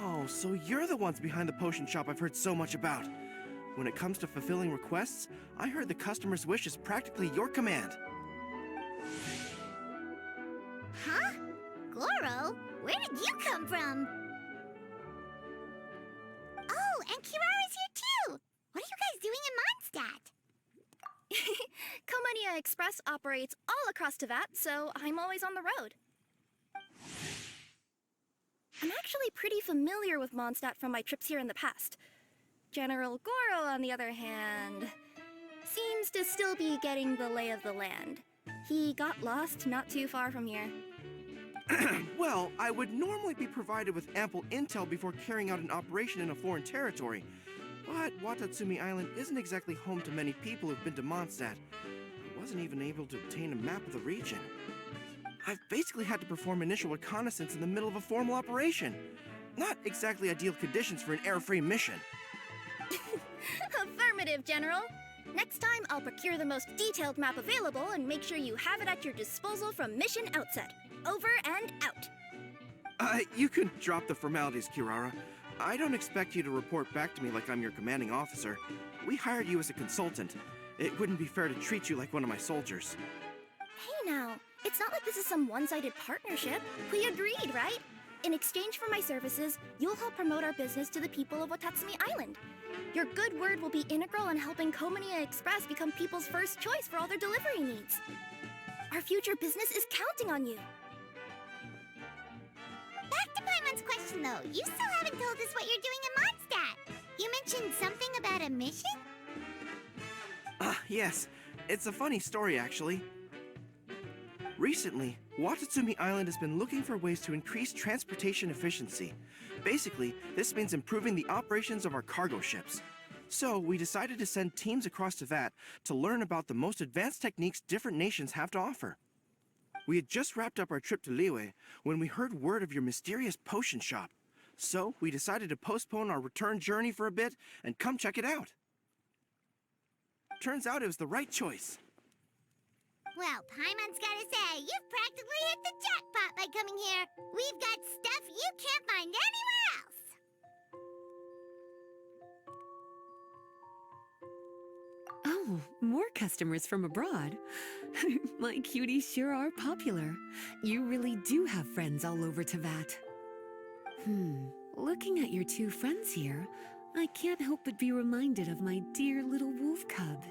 Oh, so you're the ones behind the potion shop I've heard so much about. When it comes to fulfilling requests, I heard the customer's wish is practically your command. Huh? Goro? Where did you come from? Oh, and Kirara's here too! What are you guys doing in Mondstadt? Comania Express operates all across Teyvat, so I'm always on the road. I'm actually pretty familiar with Mondstadt from my trips here in the past. General Goro, on the other hand, seems to still be getting the lay of the land. He got lost not too far from here. Well, I would normally be provided with ample intel before carrying out an operation in a foreign territory. But Watatsumi Island isn't exactly home to many people who've been to Mondstadt. I wasn't even able to obtain a map of the region. I've basically had to perform initial reconnaissance in the middle of a formal operation. Not exactly ideal conditions for an error-free mission. Affirmative, General. Next time, I'll procure the most detailed map available and make sure you have it at your disposal from mission outset. Over and out. You can drop the formalities, Kirara. I don't expect you to report back to me like I'm your commanding officer. We hired you as a consultant. It wouldn't be fair to treat you like one of my soldiers. Hey now, it's not like this is some one-sided partnership. We agreed, right? In exchange for my services, you'll help promote our business to the people of Watatsumi Island. Your good word will be integral in helping Komania Express become people's first choice for all their delivery needs. Our future business is counting on you. Back to Paimon's question, though. You still haven't told us what you're doing in Mondstadt. You mentioned something about a mission? Yes. It's a funny story, actually. Recently, Watatsumi Island has been looking for ways to increase transportation efficiency. Basically, this means improving the operations of our cargo ships. So, we decided to send teams across to that to learn about the most advanced techniques different nations have to offer. We had just wrapped up our trip to Liyue when we heard word of your mysterious potion shop. So, we decided to postpone our return journey for a bit and come check it out. Turns out it was the right choice. Well, Paimon's gotta say, you've practically hit the jackpot by coming here. We've got stuff you can't find anywhere else. Oh, more customers from abroad. My cuties sure are popular. You really do have friends all over Teyvat. Looking at your two friends here, I can't help but be reminded of my dear little wolf cub.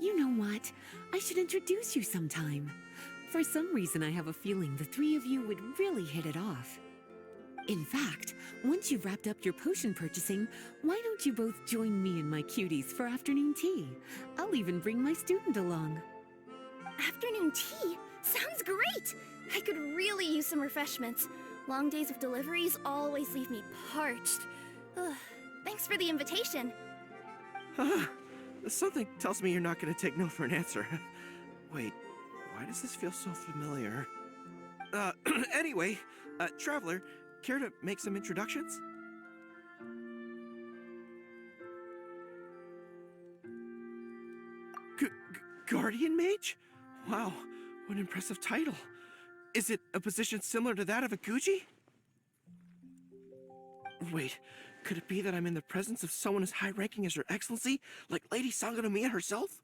You know what? I should introduce you sometime. For some reason, I have a feeling the three of you would really hit it off. In fact, once you've wrapped up your potion purchasing, why don't you both join me and my cuties for afternoon tea? I'll even bring my student along. Afternoon tea? Sounds great! I could really use some refreshments. Long days of deliveries always leave me parched. Ugh, thanks for the invitation. Something tells me you're not going to take no for an answer. Wait, why does this feel so familiar? Anyway, Traveler, care to make some introductions? Guardian Mage? Wow, what an impressive title. Is it a position similar to that of a Guji? Wait, could it be that I'm in the presence of someone as high-ranking as Her Excellency, like Lady Sangonomiya herself?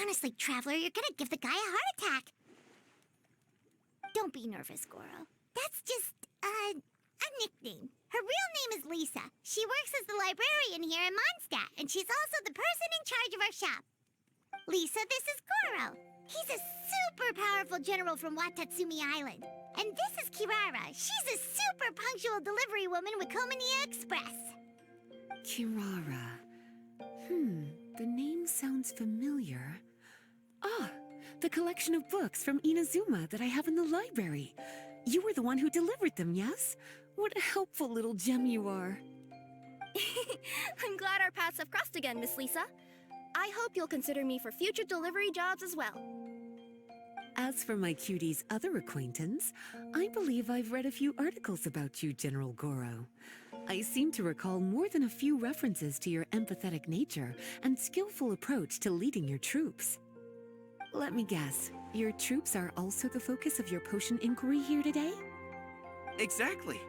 Honestly, Traveler, you're gonna give the guy a heart attack. Don't be nervous, Goro. That's just, a nickname. Her real name is Lisa. She works as the librarian here in Mondstadt, and she's also the person in charge of our shop. Lisa, this is Goro. He's a super powerful general from Watatsumi Island. And this is Kirara. She's a super punctual delivery woman with Komania Express. Kirara. The name sounds familiar. Ah, the collection of books from Inazuma that I have in the library. You were the one who delivered them, yes? What a helpful little gem you are. I'm glad our paths have crossed again, Miss Lisa. I hope you'll consider me for future delivery jobs as well. As for my cutie's other acquaintance, I believe I've read a few articles about you, General Goro. I seem to recall more than a few references to your empathetic nature and skillful approach to leading your troops. Let me guess, your troops are also the focus of your potion inquiry here today? Exactly.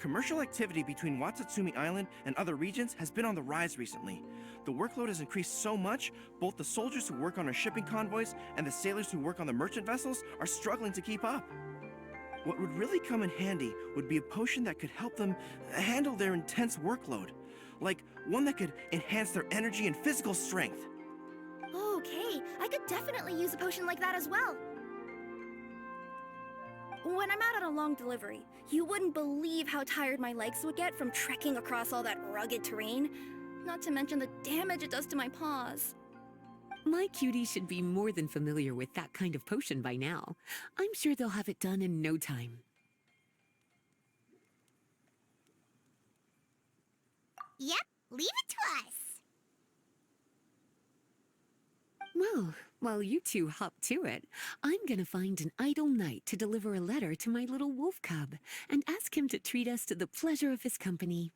Commercial activity between Watatsumi Island and other regions has been on the rise recently. The workload has increased so much, both the soldiers who work on our shipping convoys and the sailors who work on the merchant vessels are struggling to keep up. What would really come in handy would be a potion that could help them handle their intense workload. Like one that could enhance their energy and physical strength. Okay, I could definitely use a potion like that as well. When I'm out on a long delivery, you wouldn't believe how tired my legs would get from trekking across all that rugged terrain. Not to mention the damage it does to my paws. My cutie should be more than familiar with that kind of potion by now. I'm sure they'll have it done in no time. Yep, leave it to us. Well, while you two hop to it, I'm gonna find an idle knight to deliver a letter to my little wolf cub and ask him to treat us to the pleasure of his company.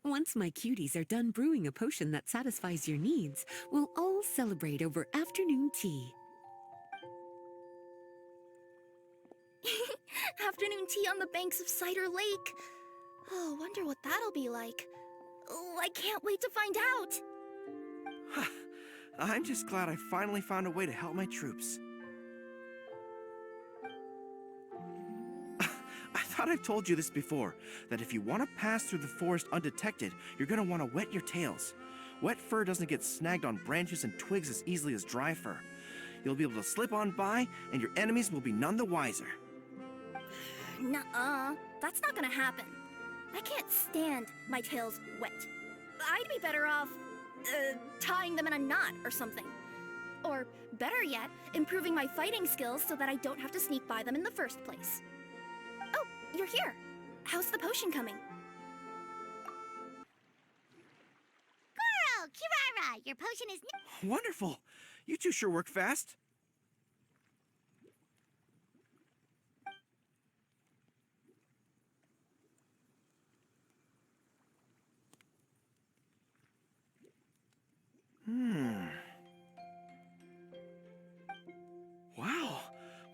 Once my cuties are done brewing a potion that satisfies your needs, we'll all celebrate over afternoon tea. Afternoon tea on the banks of Cider Lake. Oh, wonder what that'll be like. Oh, I can't wait to find out. I'm just glad I finally found a way to help my troops. I thought I've told you this before, that if you want to pass through the forest undetected, you're going to want to wet your tails. Wet fur doesn't get snagged on branches and twigs as easily as dry fur. You'll be able to slip on by, and your enemies will be none the wiser. Nuh-uh. That's not gonna happen. I can't stand my tails wet. I'd be better off, tying them in a knot or something. Or, better yet, improving my fighting skills so that I don't have to sneak by them in the first place. Oh, you're here. How's the potion coming? Goro, Kirara, your potion is... Wonderful! You two sure work fast. Wow,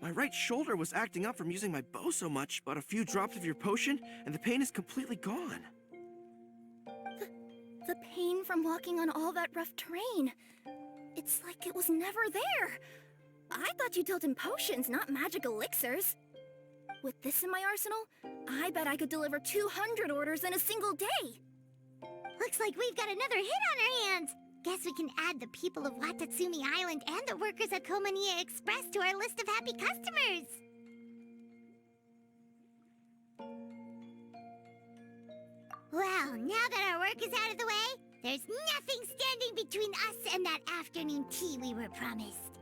my right shoulder was acting up from using my bow so much, but a few drops of your potion, and the pain is completely gone. The pain from walking on all that rough terrain. It's like it was never there. I thought you dealt in potions, not magic elixirs. With this in my arsenal, I bet I could deliver 200 orders in a single day. Looks like we've got another hit on our hands. Guess we can add the people of Watatsumi Island and the workers at Komania Express to our list of happy customers. Well, now that our work is out of the way, there's nothing standing between us and that afternoon tea we were promised.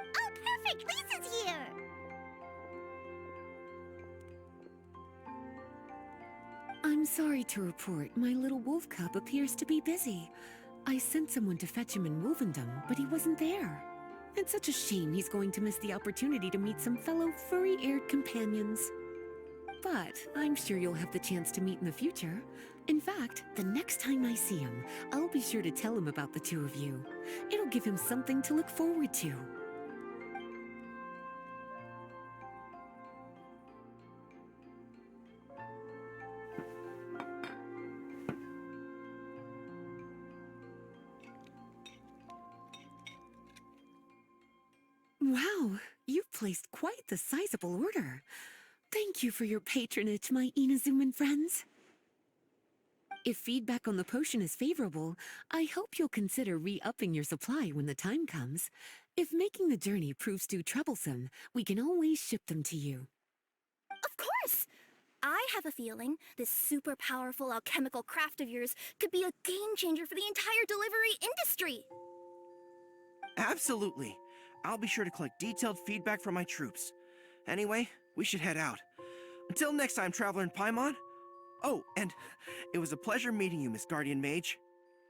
Oh, perfect! Lisa's here! I'm sorry to report my little wolf cub appears to be busy. I sent someone to fetch him in Wolvendom, but he wasn't there. It's such a shame he's going to miss the opportunity to meet some fellow furry-eared companions. But I'm sure you'll have the chance to meet in the future. In fact, the next time I see him, I'll be sure to tell him about the two of you. It'll give him something to look forward to. Wow, you've placed quite the sizable order. Thank you for your patronage, my Inazuman friends. If feedback on the potion is favorable, I hope you'll consider re-upping your supply when the time comes. If making the journey proves too troublesome, we can always ship them to you. Of course! I have a feeling this super powerful alchemical craft of yours could be a game changer for the entire delivery industry. Absolutely. I'll be sure to collect detailed feedback from my troops. Anyway, we should head out. Until next time, Traveler in Paimon. Oh, and it was a pleasure meeting you, Miss Guardian Mage.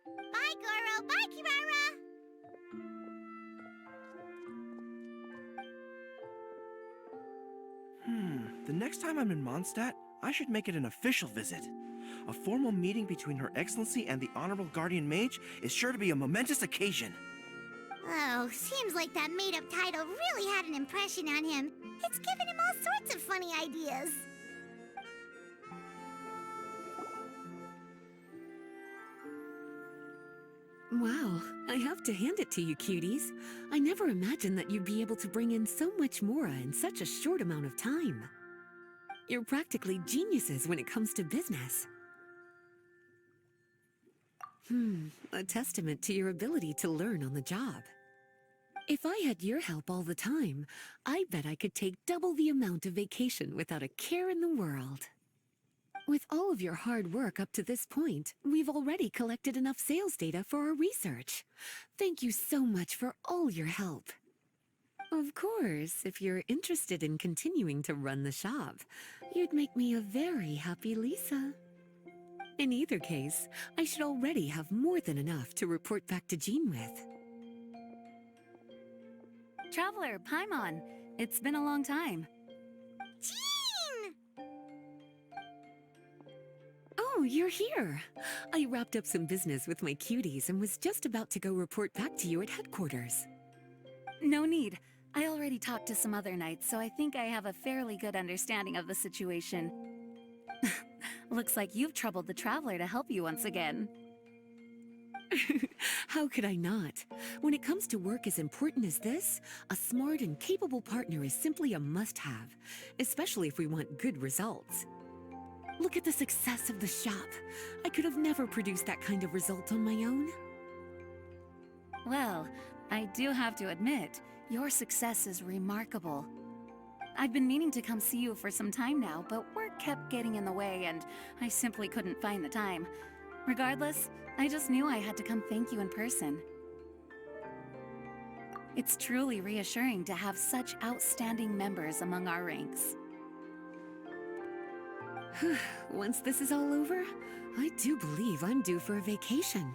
Bye, Goro! Bye, Kirara! The next time I'm in Mondstadt, I should make it an official visit. A formal meeting between Her Excellency and the Honorable Guardian Mage is sure to be a momentous occasion. Oh, seems like that made-up title really had an impression on him. It's given him all sorts of funny ideas. Wow, I have to hand it to you, cuties. I never imagined that you'd be able to bring in so much mora in such a short amount of time. You're practically geniuses when it comes to business. A testament to your ability to learn on the job. If I had your help all the time, I bet I could take double the amount of vacation without a care in the world. With all of your hard work up to this point, we've already collected enough sales data for our research. Thank you so much for all your help. Of course, if you're interested in continuing to run the shop, you'd make me a very happy Lisa. In either case, I should already have more than enough to report back to Jean with. Traveler, Paimon, it's been a long time. Jean! Oh, you're here. I wrapped up some business with my cuties and was just about to go report back to you at headquarters. No need. I already talked to some other knights, so I think I have a fairly good understanding of the situation. Looks like you've troubled the Traveler to help you once again. How could I not? When it comes to work as important as this, a smart and capable partner is simply a must-have, especially if we want good results. Look at the success of the shop. I could have never produced that kind of result on my own. Well, I do have to admit, your success is remarkable. I've been meaning to come see you for some time now, but work kept getting in the way and I simply couldn't find the time. Regardless, I just knew I had to come thank you in person. It's truly reassuring to have such outstanding members among our ranks. Once this is all over, I do believe I'm due for a vacation.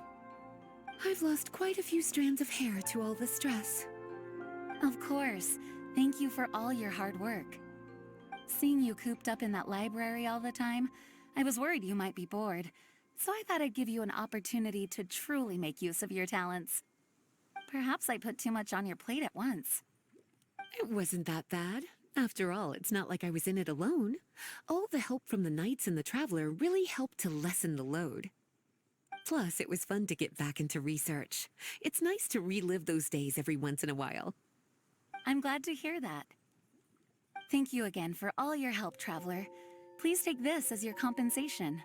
I've lost quite a few strands of hair to all the stress. Of course. Thank you for all your hard work. Seeing you cooped up in that library all the time, I was worried you might be bored. So I thought I'd give you an opportunity to truly make use of your talents. Perhaps I put too much on your plate at once. It wasn't that bad. After all, it's not like I was in it alone. All the help from the Knights and the Traveler really helped to lessen the load. Plus, it was fun to get back into research. It's nice to relive those days every once in a while. I'm glad to hear that. Thank you again for all your help, Traveler. Please take this as your compensation.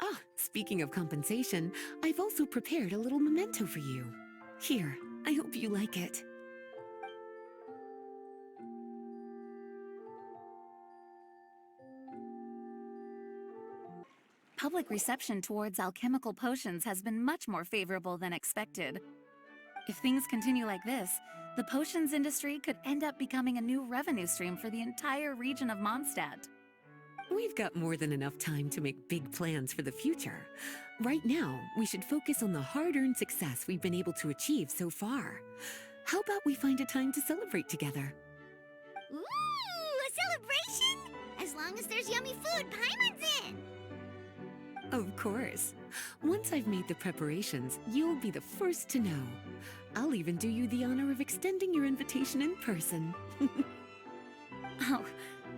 Ah, speaking of compensation, I've also prepared a little memento for you. Here, I hope you like it. Public reception towards alchemical potions has been much more favorable than expected. If things continue like this, the potions industry could end up becoming a new revenue stream for the entire region of Mondstadt. We've got more than enough time to make big plans for the future. Right now, we should focus on the hard-earned success we've been able to achieve so far. How about we find a time to celebrate together? Ooh, a celebration? As long as there's yummy food, Paimon's in! Of course. Once I've made the preparations, you'll be the first to know. I'll even do you the honor of extending your invitation in person. Oh,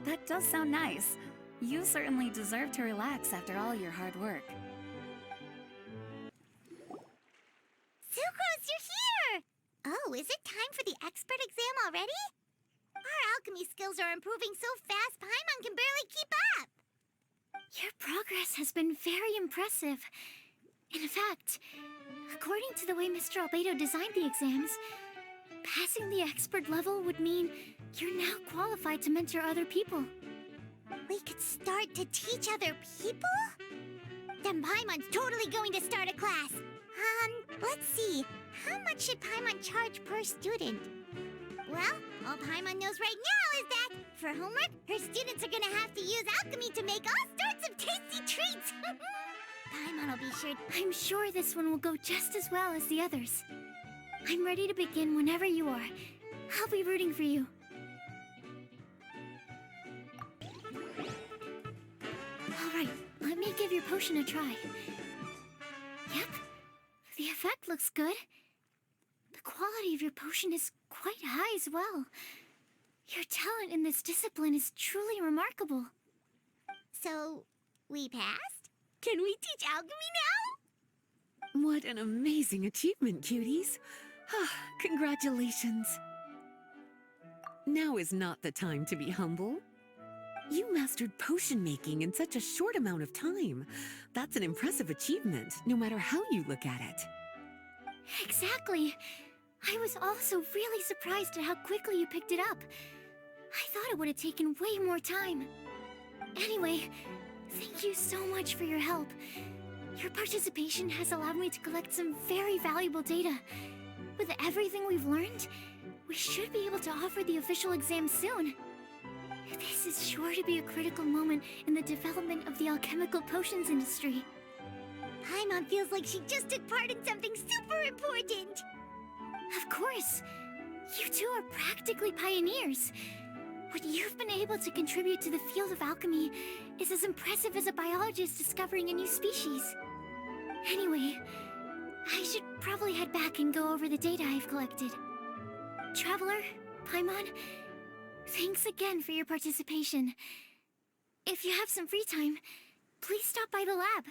that does sound nice. You certainly deserve to relax after all your hard work. Sucrose, you're here! Oh, is it time for the expert exam already? Our alchemy skills are improving so fast, Paimon can barely keep up! Your progress has been very impressive. In fact, according to the way Mr. Albedo designed the exams, passing the expert level would mean you're now qualified to mentor other people. We could start to teach other people? Then Paimon's totally going to start a class. Let's see. How much should Paimon charge per student? Well, all Paimon knows right now is that, for homework, her students are gonna have to use alchemy to make all sorts of tasty treats! Paimon will be sure... I'm sure this one will go just as well as the others. I'm ready to begin whenever you are. I'll be rooting for you. Alright, let me give your potion a try. Yep, the effect looks good. The quality of your potion is quite high as well. Your talent in this discipline is truly remarkable. So, we passed? Can we teach alchemy now? What an amazing achievement, cuties. Congratulations. Now is not the time to be humble. You mastered potion making in such a short amount of time. That's an impressive achievement, no matter how you look at it. Exactly. I was also really surprised at how quickly you picked it up. I thought it would have taken way more time. Anyway, thank you so much for your help. Your participation has allowed me to collect some very valuable data. With everything we've learned, we should be able to offer the official exam soon. This is sure to be a critical moment in the development of the alchemical potions industry. Paimon feels like she just took part in something super important! Of course! You two are practically pioneers. What you've been able to contribute to the field of alchemy is as impressive as a biologist discovering a new species. Anyway, I should probably head back and go over the data I've collected. Traveler, Paimon, Thanks again for your participation. If you have some free time, please stop by the lab.